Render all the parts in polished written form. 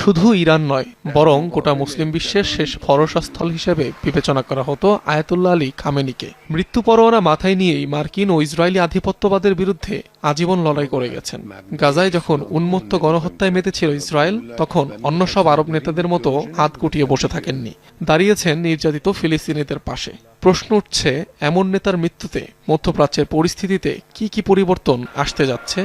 শুধু ইরান নয়, বরং গোটা মুসলিম বিশ্বের শেষ ভরসাস্থল হিসেবে বিবেচনা করা হতো আয়াতুল্লাহ আলী খামেনিকে। মৃত্যু পরোয়ানা মাথায় নিয়েই মার্কিন ও ইসরায়েলি আধিপত্যবাদের বিরুদ্ধে আজীবন লড়াই করে গেছেন। গাজায় যখন উন্মত্ত গণহত্যায় মেতেছিল ইসরায়েল, তখন অন্য সব আরব নেতাদের মতো হাত গুটিয়ে বসে থাকেননি, দাঁড়িয়েছেন নির্যাতিত ফিলিস্তিনিদের পাশে। প্রশ্ন উঠছে, এমন নেতার মৃত্যুতে মধ্যপ্রাচ্যের পরিস্থিতিতে কি পরিবর্তন আসতে যাচ্ছে?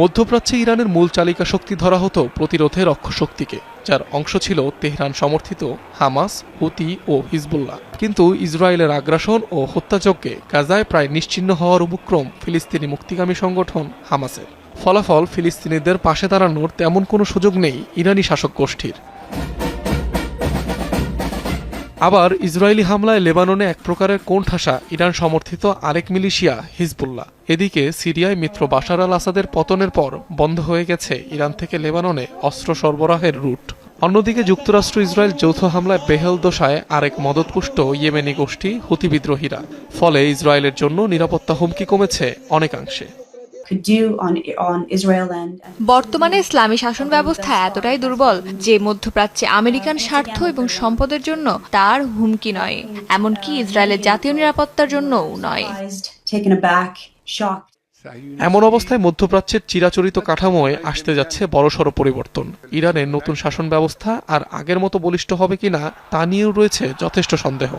মধ্যপ্রাচ্যে ইরানের মূল চালিকা শক্তি ধরা হতো প্রতিরোধের অক্ষশক্তিকে, যার অংশ ছিল তেহরান সমর্থিত হামাস, হুতি ও হিজবুল্লাহ। কিন্তু ইসরায়েলের আগ্রাসন ও হত্যাযজ্ঞে গাজায় প্রায় নিশ্চিহ্ন হওয়ার উপক্রম ফিলিস্তিনি মুক্তিগামী সংগঠন হামাসের। ফলাফল, ফিলিস্তিনিদের পাশে দাঁড়ানোর তেমন কোনো সুযোগ নেই ইরানি শাসক গোষ্ঠীর। আবার ইসরায়েলি হামলায় লেবাননে এক প্রকারের কোণঠাসা ইরান সমর্থিত আরেক মিলিশিয়া হিজবুল্লাহ। এদিকে সিরিয়ায় মিত্র বাশার আল আসাদের পতনের পর বন্ধ হয়ে গেছে ইরান থেকে লেবাননে অস্ত্র সরবরাহের রুট। অন্যদিকে যুক্তরাষ্ট্র ইসরায়েল যৌথ হামলায় বেহেলদোসায় আরেক মদতপুষ্ট ইয়েমেনি গোষ্ঠী হুতি বিদ্রোহীরা। ফলে ইসরায়েলের জন্য নিরাপত্তা হুমকি কমেছে অনেকাংশে। বর্তমানে ইসলামী শাসন ব্যবস্থা এতটাই দুর্বল যে মধ্যপ্রাচ্যে আমেরিকান স্বার্থ এবং সম্পদের জন্য তার হুমকি নয়, এমনকি ইসরায়েলের জাতীয় নিরাপত্তার জন্যও নয়। এমন অবস্থায় মধ্যপ্রাচ্যের চিরাচরিত কাঠামোয় আসতে যাচ্ছে বড়সড় পরিবর্তন। ইরানের নতুন শাসন ব্যবস্থা আর আগের মতো বলিষ্ঠ হবে কিনা তা নিয়েও রয়েছে যথেষ্ট সন্দেহ।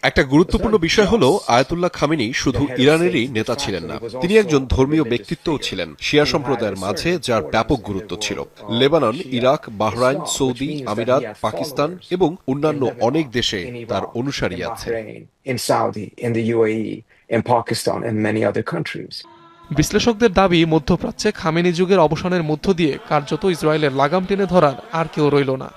একটা গুরুত্বপূর্ণ বিষয় হলো আয়াতুল্লাহ খামেনি শুধু ইরানেরই নেতা ছিলেন না, তিনি একজন ধর্মীয় ব্যক্তিত্বও ছিলেন শিয়া সম্প্রদায়ের মাঝে, যার ব্যাপক গুরুত্ব ছিল। লেবানন, ইরাক, বাহরাইন, সৌদি, আমিরাত, পাকিস্তান এবং অন্যান্য অনেক দেশে তার অনুসারী আছে। বিশ্লেষকদের দাবি, মধ্যপ্রাচ্যে খামেনি যুগের অবসানের মধ্য দিয়ে কার্যত ইসরায়েলের লাগাম টেনে ধরার আর কেউ রইল না।